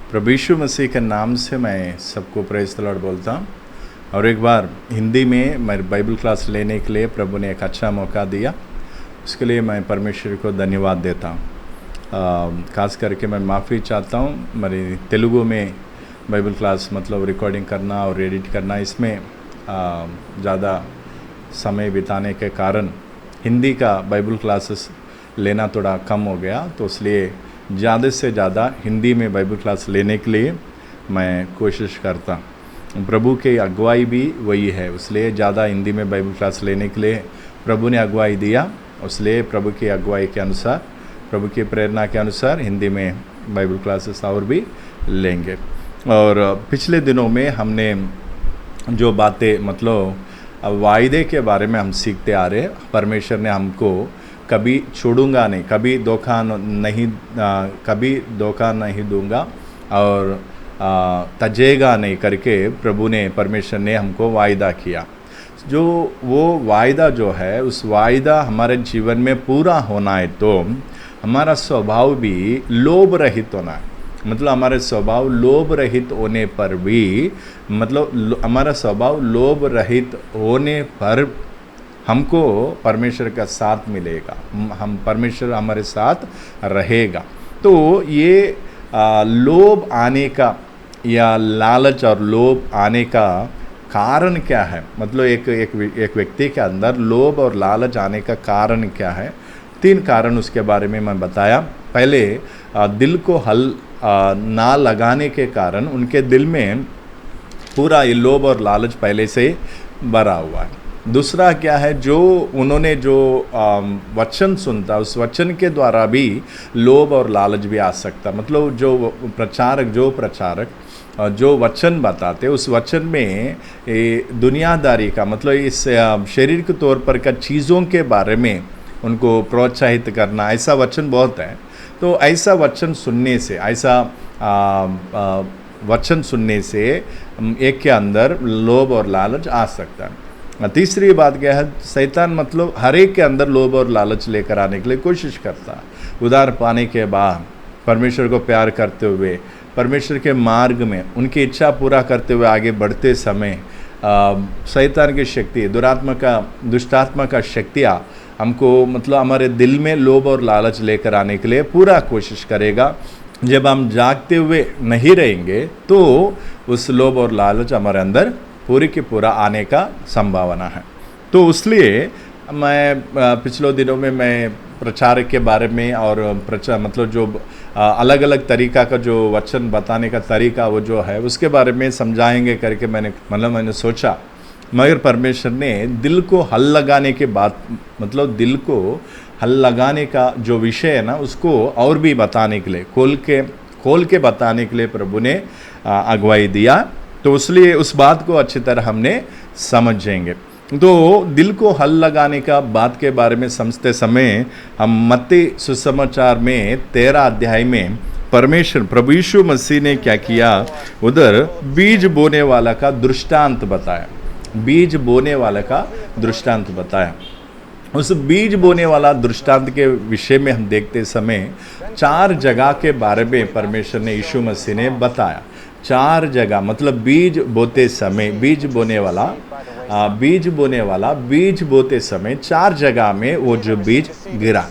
प्रभु यीशु मसीह के नाम से मैं सबको प्रेज़ द लॉर्ड बोलता हूँ। और एक बार हिंदी में मैं बाइबल क्लास लेने के लिए प्रभु ने एक अच्छा मौका दिया, उसके लिए मैं परमेश्वर को धन्यवाद देता हूँ। खास करके मैं माफ़ी चाहता हूँ, मेरी तेलुगु में बाइबल क्लास मतलब रिकॉर्डिंग करना और एडिट करना, इसमें ज़्यादा समय बिताने के कारण हिंदी का बाइबल क्लासेस लेना थोड़ा कम हो गया, तो इसलिए ज़्यादा से ज़्यादा हिंदी में बाइबल क्लास लेने के लिए मैं कोशिश करता हूँ। प्रभु की अगुवाई भी वही है, इसलिए ज़्यादा हिंदी में बाइबल क्लास लेने के लिए प्रभु ने अगुवाई दिया, इसलिए प्रभु की अगुवाई के अनुसार, प्रभु की प्रेरणा के अनुसार हिंदी में बाइबल क्लासेस और भी लेंगे। और पिछले दिनों में हमने जो बातें मतलब वायदे के बारे में हम सीखते आ रहे, परमेश्वर ने हमको कभी छोड़ूंगा नहीं, कभी धोखा नहीं दूंगा और तजेगा नहीं करके प्रभु ने, परमेश्वर ने हमको वायदा किया। जो वो वायदा जो है, उस वायदा हमारे जीवन में पूरा होना है तो हमारा स्वभाव भी लोभ रहित होना है। मतलब हमारे स्वभाव लोभ रहित होने पर भी, मतलब हमारा स्वभाव लोभ रहित होने पर हमको परमेश्वर का साथ मिलेगा, हम परमेश्वर हमारे साथ रहेगा। तो ये लोभ आने का या लालच और लोभ आने का कारण क्या है, मतलब एक व्यक्ति के अंदर लोभ और लालच आने का कारण क्या है। 3 कारण उसके बारे में मैं बताया। पहले दिल को हल ना लगाने के कारण उनके दिल में पूरा ये लोभ और लालच पहले से भरा हुआ है। दूसरा क्या है, जो उन्होंने जो वचन सुनता, उस वचन के द्वारा भी लोभ और लालच भी आ सकता। मतलब जो प्रचारक जो वचन बताते, उस वचन में दुनियादारी का, मतलब इस शरीर के तौर पर का चीज़ों के बारे में उनको प्रोत्साहित करना, ऐसा वचन बहुत है। तो ऐसा वचन सुनने से, वचन सुनने से एक के अंदर लोभ और लालच आ सकता है। तीसरी बात क्या है, शैतान मतलब हर एक के अंदर लोभ और लालच लेकर आने के लिए कोशिश करता है। उधार पाने के बाद, परमेश्वर को प्यार करते हुए, परमेश्वर के मार्ग में उनकी इच्छा पूरा करते हुए आगे बढ़ते समय शैतान की शक्ति, दुष्टात्मा का शक्तियाँ हमको मतलब हमारे दिल में लोभ और लालच लेकर आने के लिए पूरा कोशिश करेगा। जब हम जागते हुए नहीं रहेंगे तो उस लोभ और लालच हमारे अंदर पूरी की पूरा आने का संभावना है। तो इसलिए मैं पिछले दिनों में मैं प्रचार के बारे में और मतलब जो अलग अलग तरीका का जो वचन बताने का तरीका वो जो है उसके बारे में समझाएंगे करके मैंने सोचा। मगर परमेश्वर ने दिल को हल लगाने के बाद, मतलब दिल को हल लगाने का जो विषय है ना, उसको और भी बताने के लिए, खोल के बताने के लिए प्रभु ने अगुवाई दिया। तो इसलिए उस बात को अच्छी तरह हमने समझेंगे। तो दिल को हल लगाने का बात के बारे में समझते समय हम मत्ती सुसमाचार में 13 अध्याय में परमेश्वर प्रभु यीशु मसीह ने क्या किया, उधर बीज बोने वाला का दृष्टांत बताया। बीज बोने वाला का दृष्टांत बताया। उस बीज बोने वाला दृष्टांत के विषय में हम देखते समय 4 जगह के बारे में परमेश्वर ने, यीशु मसीह ने बताया। 4 जगह, मतलब बीज बोते समय, बीज बोते समय 4 जगह में वो जो बीज गिरा,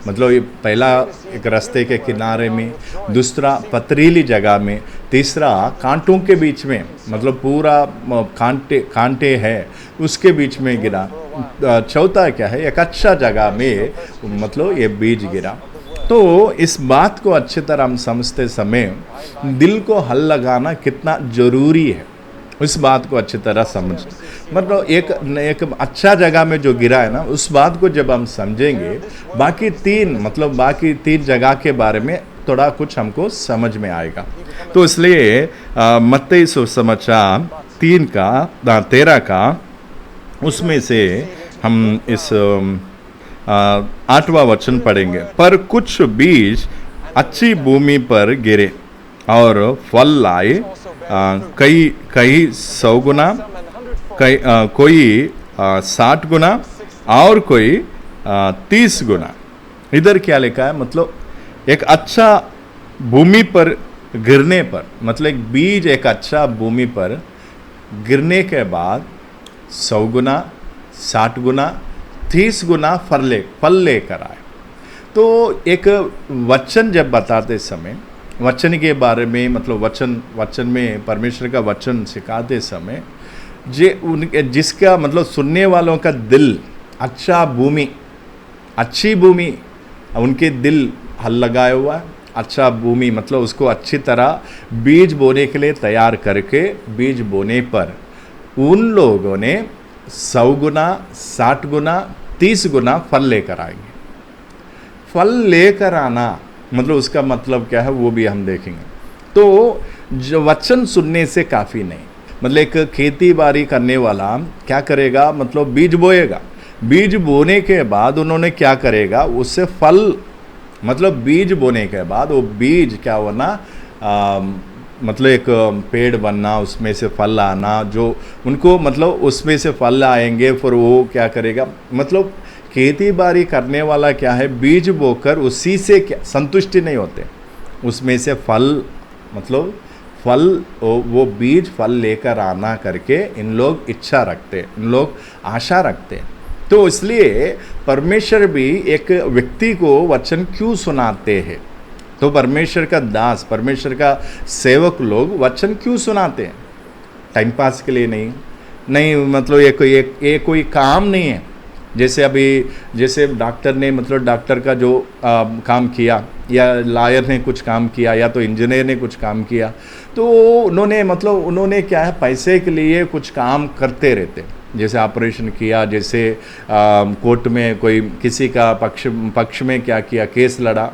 मतलब ये पहला एक रास्ते के किनारे में, दूसरा पथरीली जगह में, तीसरा कांटों के बीच में, मतलब पूरा कांटे है उसके बीच में गिरा, चौथा क्या है, एक अच्छा जगह में मतलब ये बीज गिरा। तो इस बात को अच्छी तरह हम समझते समय दिल को हल लगाना कितना जरूरी है, उस बात को अच्छी तरह समझ, मतलब एक अच्छा जगह में जो गिरा है ना, उस बात को जब हम समझेंगे, बाकी 3 जगह के बारे में थोड़ा कुछ हमको समझ में आएगा। तो इसलिए मत्ती सुसमाचार 13 का उसमें से हम इस 8वां वचन पढ़ेंगे। पर कुछ बीज अच्छी भूमि पर गिरे और फल लाए, कई 100 गुना, कोई 60 गुना और कोई 30 गुना। इधर क्या लिखा है, मतलब एक अच्छा भूमि पर गिरने पर, मतलब एक बीज एक अच्छा भूमि पर गिरने के बाद 100 गुना, 60 गुना, 30 गुना फल लेकर आए। तो एक वचन जब बताते समय, वचन के बारे में, मतलब वचन में परमेश्वर का वचन सिखाते समय, जिसका मतलब सुनने वालों का दिल अच्छी भूमि, उनके दिल हल लगाया हुआ, अच्छा भूमि मतलब उसको अच्छी तरह बीज बोने के लिए तैयार करके, बीज बोने पर उन लोगों ने 100 गुना, 60 गुना, 30 गुना फल लेकर आएंगे। फल लेकर आना मतलब उसका मतलब क्या है वो भी हम देखेंगे। तो जो वचन सुनने से काफ़ी नहीं, मतलब एक खेती बाड़ी करने वाला क्या करेगा, मतलब बीज बोएगा, बीज बोने के बाद उन्होंने क्या करेगा, उससे फल, मतलब बीज बोने के बाद वो बीज क्या होना, मतलब एक पेड़ बनना, उसमें से फल आना, जो उनको मतलब उसमें से फल आएंगे, फिर वो क्या करेगा, मतलब खेती बाड़ी करने वाला क्या है, बीज बोकर उसी से क्या संतुष्टि नहीं होते, उसमें से फल, मतलब फल, वो बीज फल लेकर आना करके इन लोग इच्छा रखते, इन लोग आशा रखते। तो इसलिए परमेश्वर भी एक व्यक्ति को वचन क्यों सुनाते हैं, तो परमेश्वर का दास, परमेश्वर का सेवक लोग वचन क्यों सुनाते हैं? टाइम पास के लिए नहीं, मतलब ये कोई काम नहीं है। जैसे डॉक्टर ने, मतलब डॉक्टर का जो काम किया, या लॉयर ने कुछ काम किया, या तो इंजीनियर ने कुछ काम किया, तो उन्होंने क्या है, पैसे के लिए कुछ काम करते रहते। जैसे ऑपरेशन किया, जैसे कोर्ट में कोई किसी का पक्ष में क्या किया, केस लड़ा,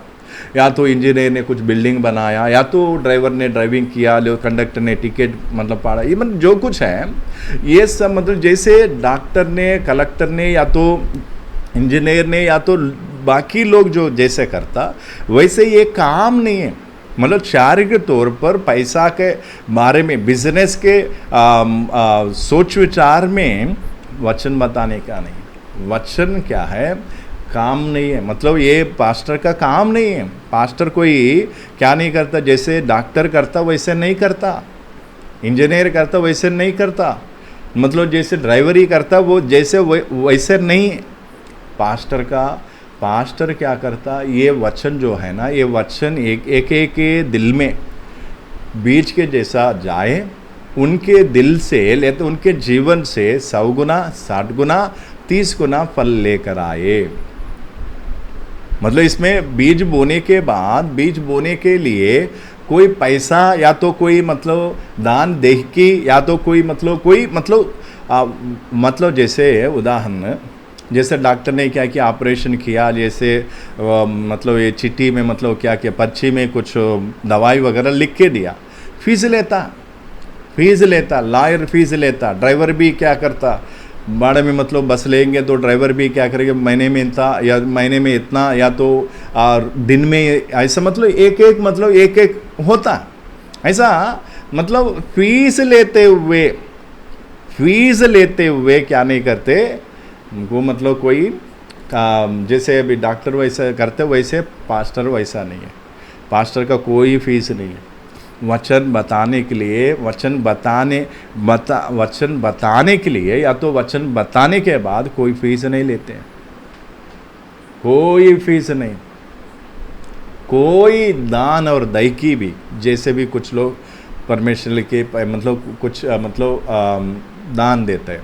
या तो इंजीनियर ने कुछ बिल्डिंग बनाया, या तो ड्राइवर ने ड्राइविंग किया, कंडक्टर ने टिकट मतलब पाड़ा, ये मतलब जो कुछ है ये सब, मतलब जैसे डॉक्टर ने, कलेक्टर ने, या तो इंजीनियर ने, या तो बाकी लोग जो जैसे करता, वैसे ये काम नहीं है। मतलब शारीरिक तौर पर पैसा के बारे में, बिजनेस के सोच विचार में वचन बताने का नहीं। वचन क्या है, काम नहीं है, मतलब ये पास्टर का काम नहीं है। पास्टर कोई क्या नहीं करता, जैसे डॉक्टर करता वैसे नहीं करता, इंजीनियर करता वैसे नहीं करता, मतलब जैसे ड्राइवरी करता वो जैसे वैसे नहीं। पास्टर क्या करता, ये वचन जो है ना, ये वचन एक के दिल में बीज के जैसा जाए, उनके दिल से ले, तो उनके जीवन से 100 गुना, 60 गुना, 30 गुना फल लेकर आए। मतलब इसमें बीज बोने के बाद, बीज बोने के लिए कोई पैसा, या तो कोई मतलब दान देह की, या तो कोई मतलब जैसे उदाहरण, जैसे डॉक्टर ने क्या किया, ऑपरेशन किया, जैसे मतलब ये चिट्ठी में मतलब क्या किया, पर्ची में कुछ दवाई वगैरह लिख के दिया, फीस लेता, लॉयर फीस लेता, ड्राइवर भी क्या करता, भाड़े में मतलब बस लेंगे तो ड्राइवर भी क्या करेगा, महीने में इतना, या महीने में इतना, या तो दिन में ऐसा, मतलब एक होता ऐसा। मतलब फीस लेते हुए क्या नहीं करते वो, मतलब कोई जैसे अभी डॉक्टर वैसा करते वैसे पास्टर वैसा नहीं है। पास्टर का कोई फीस नहीं है। वचन बताने के लिए, वचन बताने के लिए, या तो वचन बताने के बाद कोई फीस नहीं लेते हैं, कोई फीस नहीं। कोई दान और दैकी भी, जैसे भी कुछ लोग परमेश्वर के मतलब कुछ दान देते हैं,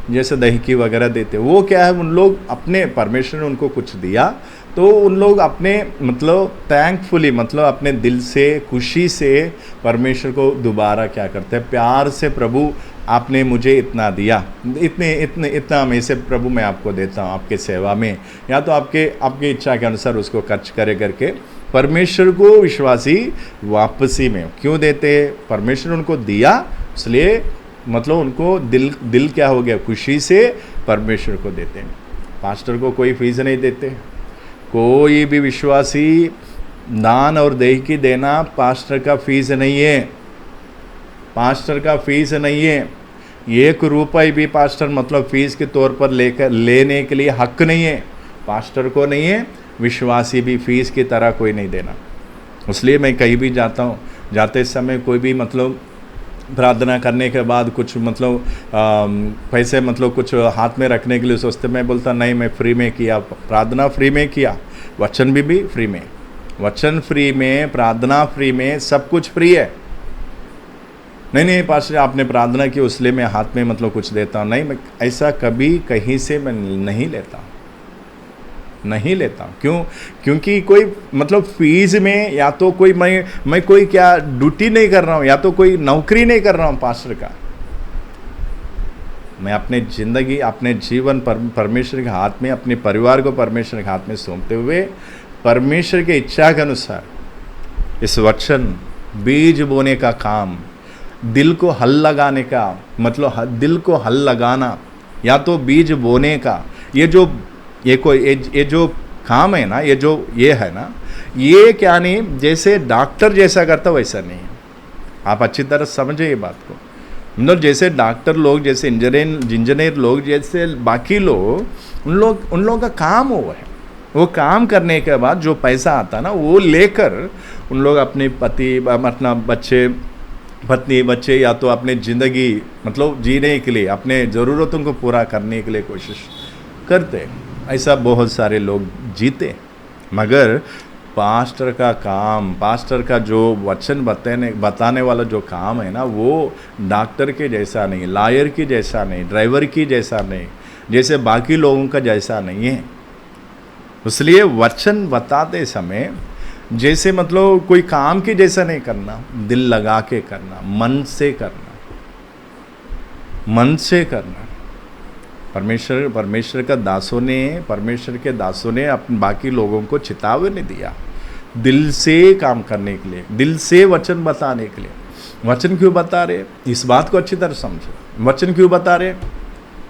जैसे दहीकी वगैरह देते, वो क्या है, उन लोग अपने, परमेश्वर ने उनको कुछ दिया तो उन लोग अपने मतलब थैंकफुली, मतलब अपने दिल से, खुशी से परमेश्वर को दोबारा क्या करते हैं, प्यार से, प्रभु आपने मुझे इतना दिया, इतना में से प्रभु मैं आपको देता हूँ आपके सेवा में, या तो आपके इच्छा के अनुसार उसको खर्च करके परमेश्वर को विश्वासी वापसी में क्यों देते। परमेश्वर उनको दिया इसलिए, मतलब उनको दिल क्या हो गया, खुशी से परमेश्वर को देते हैं। पास्टर को कोई फीस नहीं देते। कोई भी विश्वासी दान और देही देना पास्टर का फीस नहीं है, पास्टर का फीस नहीं है। 1 रुपये भी पास्टर मतलब फीस के तौर पर लेने के लिए हक नहीं है, पास्टर को नहीं है। विश्वासी भी फीस की तरह कोई नहीं देना। इसलिए मैं कहीं भी जाता हूँ जाते समय कोई भी मतलब प्रार्थना करने के बाद कुछ मतलब पैसे मतलब कुछ हाथ में रखने के लिए सोचते, मैं बोलता नहीं, मैं फ्री में किया, प्रार्थना फ्री में किया, वचन भी फ्री में, वचन फ्री में, प्रार्थना फ्री में, सब कुछ फ्री है। नहीं पास्टर आपने प्रार्थना की इसलिए मैं हाथ में मतलब कुछ देता हूँ, नहीं, मैं ऐसा कभी कहीं से मैं नहीं लेता। क्यों? क्योंकि कोई मतलब फीस में या तो कोई मैं कोई क्या ड्यूटी नहीं कर रहा हूँ, या तो कोई नौकरी नहीं कर रहा हूँ पास्टर का। मैं अपने ज़िंदगी, अपने जीवन परमेश्वर के हाथ में, अपने परिवार को परमेश्वर के हाथ में सौंपते हुए परमेश्वर की इच्छा के अनुसार इस वचन बीज बोने का काम, दिल को हल लगाने का मतलब दिल को हल लगाना या तो बीज बोने का, ये जो काम है ना, ये है ना, ये क्या नहीं जैसे डॉक्टर जैसा करता वैसा नहीं है। आप अच्छी तरह समझे ये बात को। मतलब जैसे डॉक्टर लोग, जैसे इंजीनियर लोग, जैसे बाकी लोग, उन लोगों का काम वो है। वो काम करने के बाद जो पैसा आता ना, वो लेकर उन लोग अपने अपना पत्नी बच्चे या तो अपने ज़िंदगी मतलब जीने के लिए, अपने ज़रूरतों को पूरा करने के लिए कोशिश करते। ऐसा बहुत सारे लोग जीते। मगर पास्टर का काम, पास्टर का जो वचन बताने वाला जो काम है ना, वो डॉक्टर के जैसा नहीं, लॉयर की जैसा नहीं, ड्राइवर की जैसा नहीं, जैसे बाकी लोगों का जैसा नहीं है। इसलिए वचन बताते समय जैसे मतलब कोई काम की जैसा नहीं करना, दिल लगा के करना, मन से करना। परमेश्वर के दासों ने अपने बाकी लोगों को चेतावनी दिया दिल से काम करने के लिए, दिल से वचन बताने के लिए। वचन क्यों बता रहे, इस बात को अच्छी तरह समझो। वचन क्यों बता रहे?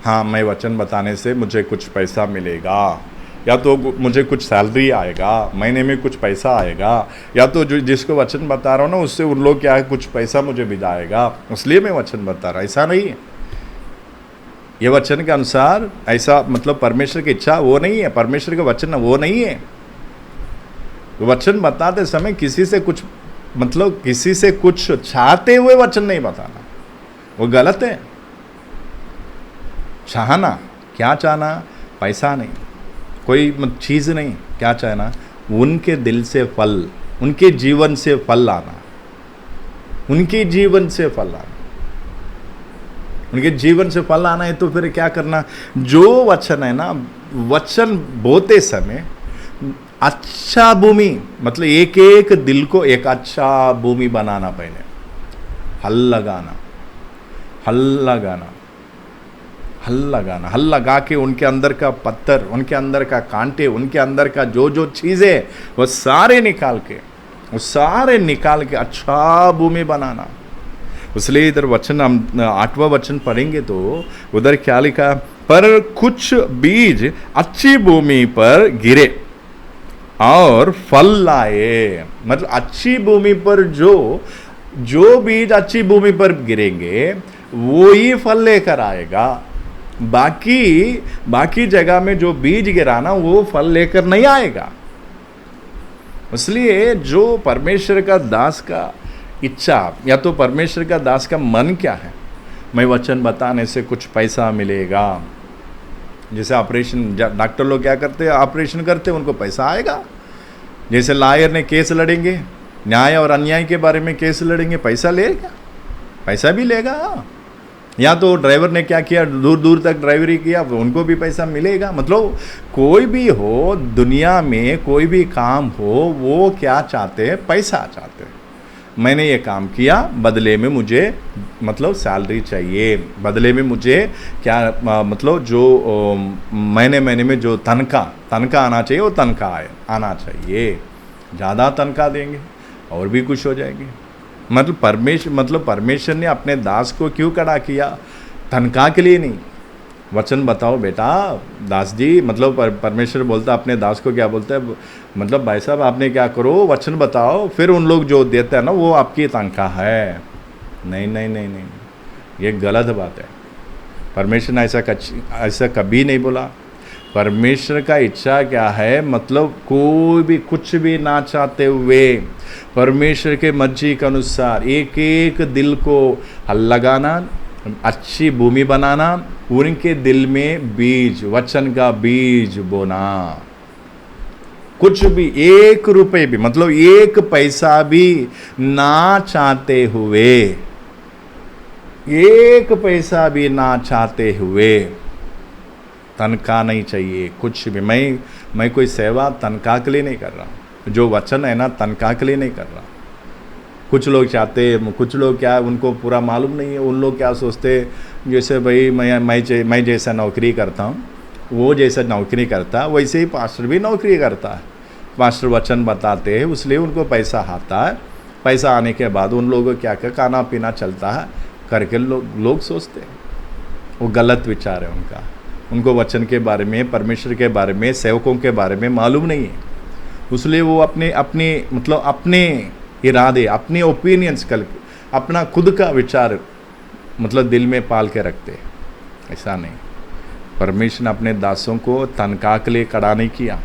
हाँ, मैं वचन बताने से मुझे कुछ पैसा मिलेगा, या तो मुझे कुछ सैलरी आएगा, महीने में कुछ पैसा आएगा, या तो जिसको वचन बता रहा हूँ ना उससे उन लोग क्या है कुछ पैसा मुझे भी जाएगा, इसलिए मैं वचन बता रहा। ऐसा नहीं है। ये वचन के अनुसार ऐसा मतलब परमेश्वर की इच्छा वो नहीं है, परमेश्वर का वचन वो नहीं है। वचन बताते समय किसी से कुछ चाहते हुए वचन नहीं बताना, वो गलत है। चाहना, क्या चाहना? पैसा नहीं, कोई चीज़ नहीं, क्या चाहना? उनके दिल से फल, उनके जीवन से फल लाना, उनके जीवन से फल लाना है। तो फिर क्या करना? जो वचन है ना, वचन बोते समय अच्छा भूमि मतलब एक दिल को एक अच्छा भूमि बनाना, पहले हल लगा के उनके अंदर का पत्थर, उनके अंदर का कांटे, उनके अंदर का जो चीज़ें वो सारे निकाल के अच्छा भूमि बनाना। इसलिए इधर वचन हम 8वां वचन पढ़ेंगे तो उधर क्या लिखा? पर कुछ बीज अच्छी भूमि पर गिरे और फल लाए। मतलब अच्छी भूमि पर जो बीज अच्छी भूमि पर गिरेंगे वो ही फल लेकर आएगा। बाकी जगह में जो बीज गिरा ना वो फल लेकर नहीं आएगा। इसलिए जो परमेश्वर का दास का इच्छा या तो परमेश्वर का दास का मन क्या है, मैं वचन बताने से कुछ पैसा मिलेगा। जैसे ऑपरेशन, डॉक्टर लोग क्या करते हैं? ऑपरेशन करते हैं, उनको पैसा आएगा। जैसे लॉयर ने केस लड़ेंगे, न्याय और अन्याय के बारे में केस लड़ेंगे, पैसा लेगा, पैसा भी लेगा। या तो ड्राइवर ने क्या किया, दूर दूर तक ड्राइवरी किया, उनको भी पैसा मिलेगा। मतलब कोई भी हो दुनिया में, कोई भी काम हो, वो क्या चाहते हैं? पैसा चाहते हैं। मैंने ये काम किया, बदले में मुझे मतलब सैलरी चाहिए, बदले में मुझे क्या मतलब जो महीने में जो तनख्वाह आना चाहिए वो तनख्वाह आना चाहिए। ज़्यादा तनख्वाह देंगे और भी खुश हो जाएंगे। मतलब परमेश्वर ने अपने दास को क्यों खड़ा किया? तनख्वाह के लिए नहीं। वचन बताओ बेटा, दास जी, मतलब परमेश्वर बोलता अपने दास को क्या बोलता है? मतलब भाई साहब आपने क्या करो, वचन बताओ, फिर उन लोग जो देते हैं ना वो आपकी तनख्वाह है। नहीं, ये गलत बात है। परमेश्वर ने ऐसा कभी नहीं बोला। परमेश्वर का इच्छा क्या है, मतलब कोई भी कुछ भी ना चाहते हुए परमेश्वर के मर्जी के अनुसार एक एक दिल को हल लगाना, अच्छी भूमि बनाना, उनके दिल में बीज, वचन का बीज बोना। कुछ भी, एक रुपए भी, मतलब एक पैसा भी ना चाहते हुए, एक पैसा भी ना चाहते हुए, तनख्वाह नहीं चाहिए कुछ भी। मैं कोई सेवा तनख्वाह के लिए नहीं कर रहा, जो वचन है ना तनख्वाह के लिए नहीं कर रहा। कुछ लोग चाहते, कुछ लोग क्या, उनको पूरा मालूम नहीं है, उन लोग क्या सोचते, जैसे भाई मैं जैसा नौकरी करता हूँ, वो जैसा नौकरी करता है वैसे ही पास्टर भी नौकरी करता है। पास्टर वचन बताते हैं, इसलिए उनको पैसा आता है। पैसा आने के बाद उन लोगों को क्या क्या खाना पीना चलता है करके लोग सोचते हैं। वो गलत विचार है उनका। उनको वचन के बारे में, परमेश्वर के बारे में, सेवकों के बारे में मालूम नहीं है, इसलिए वो अपने इरादे, अपने ओपिनियंस, अपना खुद का विचार मतलब दिल में पाल के रखते हैं। ऐसा नहीं। परमेश्वर ने अपने दासों को तनख्वाह के लिए खड़ा नहीं किया,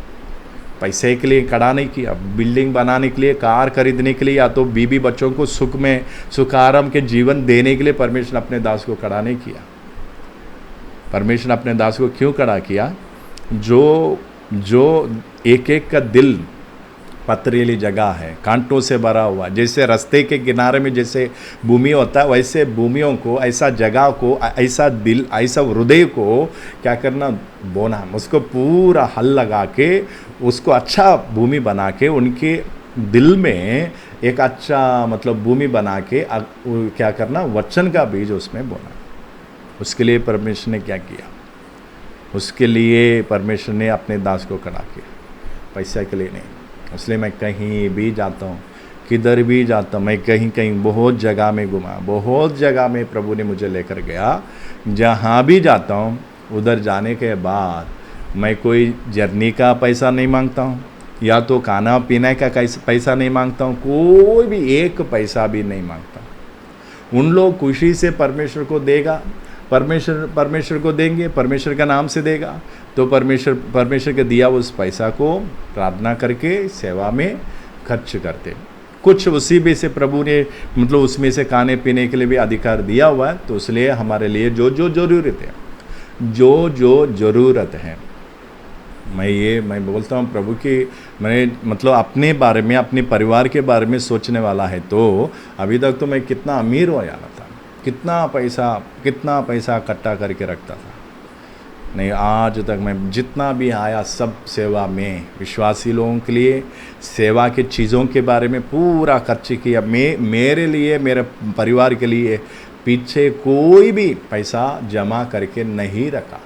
पैसे के लिए खड़ा नहीं किया, बिल्डिंग बनाने के लिए, कार खरीदने के लिए, या तो बीबी बच्चों को सुखाराम के जीवन देने के लिए परमेश्वर ने अपने दास को खड़ा नहीं किया। परमेश्वर ने अपने दास को क्यों खड़ा किया? जो एक एक का दिल पथरीली जगह है, कांटों से भरा हुआ, जैसे रास्ते के किनारे में जैसे भूमि होता है, वैसे भूमियों को, ऐसा जगह को, ऐसा दिल, ऐसा हृदय को क्या करना, बोना, उसको पूरा हल लगा के, उसको अच्छा भूमि बना के, उनके दिल में एक अच्छा मतलब भूमि बना के क्या करना, वचन का बीज उसमें बोना। उसके लिए परमेश्वर ने क्या किया? उसके लिए परमेश्वर ने अपने दास को खड़ा किया, पैसे के लिए नहीं। इसलिए मैं कहीं भी जाता हूँ, किधर भी जाता हूँ, मैं कहीं बहुत जगह में घुमा, बहुत जगह में प्रभु ने मुझे लेकर गया। जहाँ भी जाता हूँ, उधर जाने के बाद मैं कोई जर्नी का पैसा नहीं मांगता हूँ, या तो खाना पीने का पैसा नहीं मांगता हूँ, कोई भी एक पैसा भी नहीं मांगता। उन लोग खुशी से परमेश्वर को देगा, परमेश्वर को देंगे, परमेश्वर का नाम से देगा, तो परमेश्वर के दिया उस पैसा को प्रार्थना करके सेवा में खर्च करते। कुछ उसी में से प्रभु ने मतलब उसमें से खाने पीने के लिए भी अधिकार दिया हुआ है, तो इसलिए हमारे लिए जो ज़रूरत है, मैं बोलता हूँ प्रभु की, मैं मतलब अपने बारे में, अपने परिवार के बारे में सोचने वाला है, तो अभी तक तो मैं कितना अमीर हो जाना था, कितना पैसा इकट्ठा करके रखता था। नहीं, आज तक मैं जितना भी आया सब सेवा में, विश्वासी लोगों के लिए सेवा के चीज़ों के बारे में पूरा खर्च किया। मेरे लिए, मेरे परिवार के लिए पीछे कोई भी पैसा जमा करके नहीं रखा,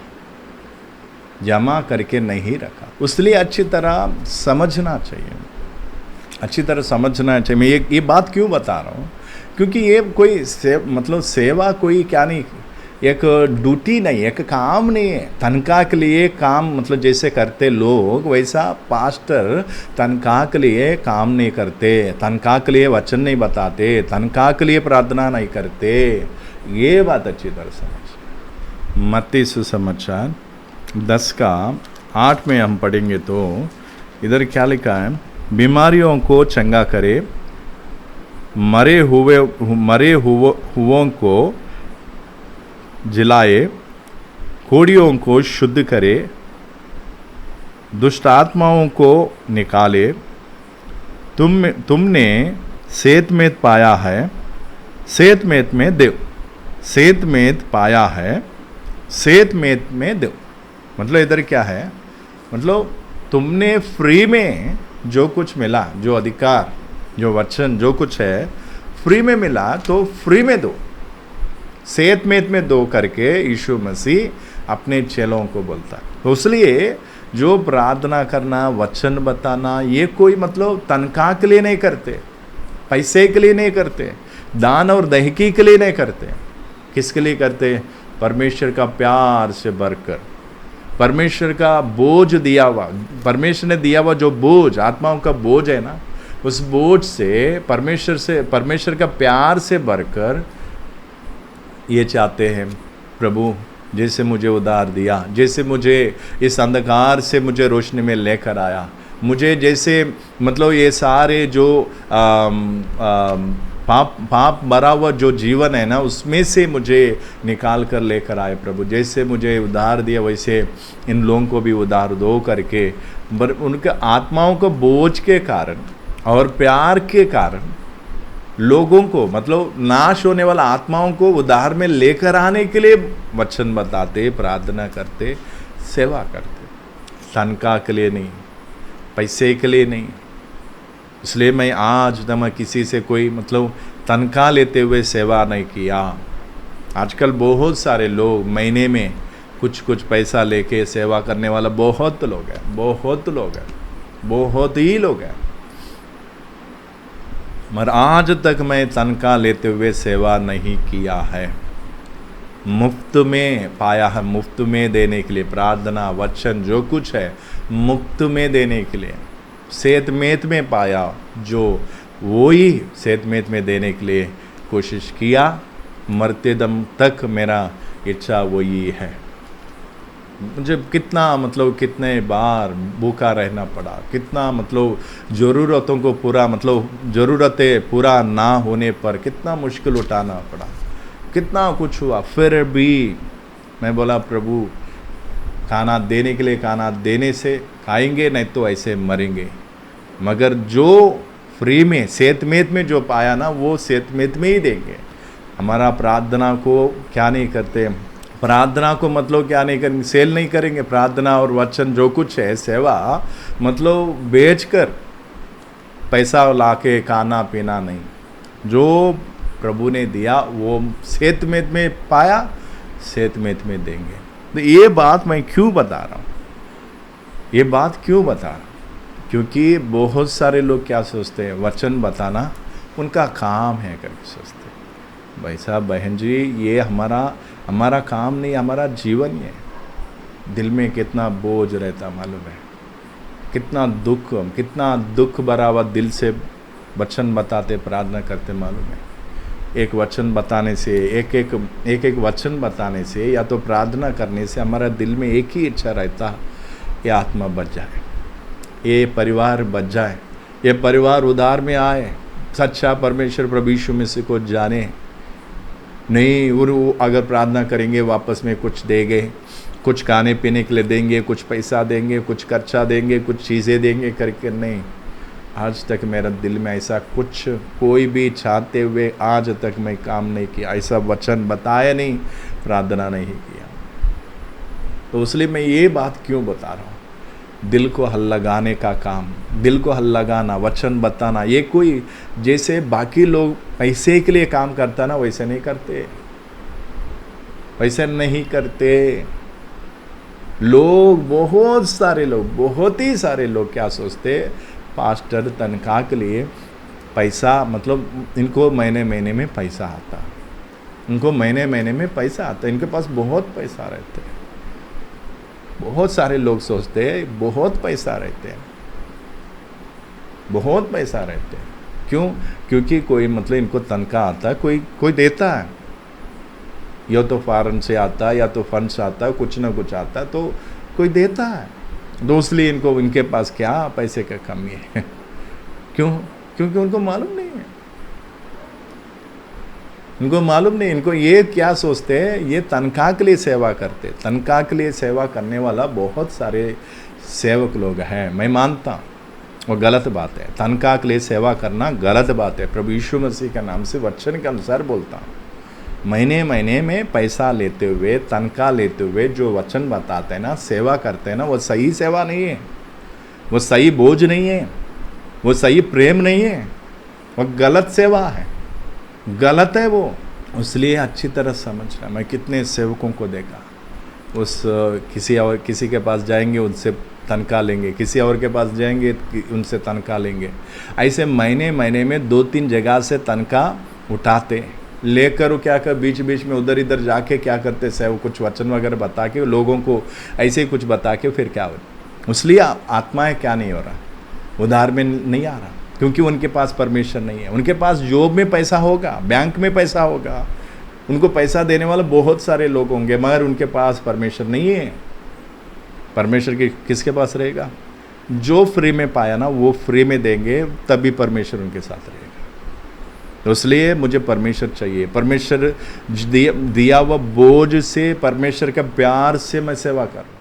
इसलिए अच्छी तरह समझना चाहिए। मैं ये बात क्यों बता रहा हूँ? क्योंकि ये कोई सेवा कोई क्या नहीं, एक ड्यूटी नहीं, एक काम नहीं है। तनख्वाह के लिए काम मतलब जैसे करते लोग, वैसा पास्टर तनख्वाह के लिए काम नहीं करते, तनख्वाह के लिए वचन नहीं बताते, तनख्वाह के लिए प्रार्थना नहीं करते। ये बात अच्छी तरह समझ। मत्ती सुसमाचार 10:8 में हम पढ़ेंगे तो इधर क्या लिखा है? बीमारियों को चंगा करे, मरे हुओं को जिलाए, कोढ़ियों को शुद्ध करे, दुष्ट आत्माओं को निकाले। तुमने सेतमेत पाया है, सेतमेत में दो, सेतमेत पाया है, सेतमेत में दो। मतलब इधर क्या है? मतलब तुमने फ्री में जो कुछ मिला, जो अधिकार, जो वचन, जो कुछ है फ्री में मिला, तो फ्री में दो, सेतमेत में दो करके यीशु मसीह अपने चेलों को बोलता है। तो इसलिए जो प्रार्थना करना, वचन बताना, ये कोई मतलब तनख्वाह के लिए नहीं करते, पैसे के लिए नहीं करते, दान और दहकी के लिए नहीं करते। किसके लिए करते? परमेश्वर का प्यार से भरकर, परमेश्वर का बोझ दिया हुआ, परमेश्वर ने दिया हुआ जो बोझ, आत्माओं का बोझ है ना, उस बोझ से परमेश्वर का प्यार से भरकर ये चाहते हैं, प्रभु जैसे मुझे उधार दिया, जैसे मुझे इस अंधकार से मुझे रोशनी में लेकर आया, मुझे जैसे मतलब ये सारे जो पाप भरा हुआ जो जीवन है ना, उसमें से मुझे निकाल कर लेकर आए प्रभु। जैसे मुझे उधार दिया वैसे इन लोगों को भी उधार दो करके, उनके आत्माओं को बोझ के कारण और प्यार के कारण लोगों को, मतलब नाश होने वाला आत्माओं को उद्धार में लेकर आने के लिए वचन बताते, प्रार्थना करते, सेवा करते, तनख्वाह के लिए नहीं, पैसे के लिए नहीं। इसलिए मैं आज तक मैं किसी से कोई मतलब तनख्वाह लेते हुए सेवा नहीं किया। आजकल बहुत सारे लोग महीने में कुछ कुछ पैसा लेके सेवा करने वाला बहुत लोग हैं, बहुत लोग हैं, बहुत ही लोग हैं। मगर आज तक मैं तनख्वाह लेते हुए सेवा नहीं किया है, मुफ्त में पाया है, मुफ्त में देने के लिए प्रार्थना वचन जो कुछ है मुफ्त में देने के लिए, सेतमेत में पाया जो वो ही सेतमेत में देने के लिए कोशिश किया। मरते दम तक मेरा इच्छा वही है। मुझे कितना मतलब कितने बार भूखा रहना पड़ा, कितना मतलब ज़रूरतों को पूरा मतलब ज़रूरतें पूरा ना होने पर कितना मुश्किल उठाना पड़ा, कितना कुछ हुआ, फिर भी मैं बोला प्रभु खाना देने के लिए, खाना देने से खाएंगे, नहीं तो ऐसे मरेंगे। मगर जो फ्री में सेतमेत में जो पाया ना, वो सेतमेत में ही देंगे। हमारा प्रार्थना को क्या नहीं करते, प्रार्थना को मतलब क्या नहीं करेंगे, सेल नहीं करेंगे। प्रार्थना और वचन जो कुछ है सेवा मतलब बेचकर पैसा लाके खाना पीना नहीं, जो प्रभु ने दिया वो सेतमेत में पाया, सेतमेत में देंगे। तो ये बात मैं क्यों बता रहा हूँ, ये बात क्यों बता रहा हूँ, क्योंकि बहुत सारे लोग क्या सोचते हैं, वचन बताना उनका काम है करके सोचते हैं। भाई साहब बहन जी, ये हमारा काम नहीं, हमारा जीवन ही है। दिल में कितना बोझ रहता मालूम है, कितना दुख भरा हुआ दिल से वचन बताते, प्रार्थना करते मालूम है। एक वचन बताने से, एक वचन बताने से या तो प्रार्थना करने से हमारा दिल में एक ही इच्छा रहता, ये आत्मा बच जाए, ये परिवार बच जाए, ये परिवार उद्धार में आए, सच्चा परमेश्वर प्रभु यीशु मसीह को जाने। नहीं, वो अगर प्रार्थना करेंगे वापस में कुछ देंगे, कुछ खाने पीने के लिए देंगे, कुछ पैसा देंगे, कुछ खर्चा देंगे, कुछ चीज़ें देंगे करके नहीं। आज तक मेरा दिल में ऐसा कुछ कोई भी चाहते हुए आज तक मैं काम नहीं किया, ऐसा वचन बताया नहीं, प्रार्थना नहीं किया। तो इसलिए मैं ये बात क्यों बता रहा हूँ, दिल को हल लगाने का काम, दिल को हल लगाना, वचन बताना, ये कोई जैसे बाकी लोग पैसे के लिए काम करता ना, वैसे नहीं करते, वैसे नहीं करते। लोग बहुत ही सारे लोग क्या सोचते, पास्टर तनख्वाह के लिए पैसा मतलब इनको महीने में पैसा आता, इनको महीने में पैसा आता, इनके पास बहुत पैसा रहते हैं। बहुत सारे लोग सोचते हैं बहुत पैसा रहते हैं, बहुत पैसा रहते हैं। क्यों? क्योंकि कोई मतलब इनको तनख्वाह आता है, कोई देता है, या तो फॉरेन से आता है या तो फंड्स आता है, कुछ ना कुछ आता है तो कोई देता है। दूसरी इनके पास क्या पैसे का कमी है। क्यों? क्योंकि उनको मालूम नहीं है, इनको मालूम नहीं। इनको ये क्या सोचते हैं, ये तनख्वाह के लिए सेवा करते। तनख्वाह के लिए सेवा करने वाला बहुत सारे सेवक लोग हैं, मैं मानता हूँ, वो गलत बात है। तनख्वाह के लिए सेवा करना गलत बात है। प्रभु यीशु मसीह के नाम से वचन के अनुसार बोलता हूँ, महीने में पैसा लेते हुए, तनख्वाह लेते हुए जो वचन बताते हैं ना, सेवा करते हैं ना, वो सही सेवा नहीं है, वो सही बोझ नहीं है, वो सही प्रेम नहीं है, वो गलत सेवा है, गलत है वो। इसलिए अच्छी तरह समझ रहा। मैं कितने सेवकों को देखा, उस किसी के पास जाएंगे उनसे तनख्वाह लेंगे, किसी और के पास जाएंगे उनसे तनख्वाह लेंगे, ऐसे महीने में 2-3 जगह से तनख्वाह उठाते, लेकर वो क्या कर बीच में उधर इधर जाके क्या करते, सेव कुछ वचन वगैरह बता के लोगों को ऐसे ही कुछ बता के फिर क्या हो। इसलिए आत्माएं क्या नहीं हो रहा, उधार में नहीं आ रहा, क्योंकि उनके पास परमेश्वर नहीं है। उनके पास जॉब में पैसा होगा, बैंक में पैसा होगा, उनको पैसा देने वाले बहुत सारे लोग होंगे, मगर उनके पास परमेश्वर नहीं है। परमेश्वर किसके पास रहेगा? जो फ्री में पाया ना वो फ्री में देंगे, तभी परमेश्वर उनके साथ रहेगा। तो इसलिए मुझे परमेश्वर चाहिए। परमेश्वर दिया हुआ बोझ से, परमेश्वर का प्यार से मैं सेवा करूँ।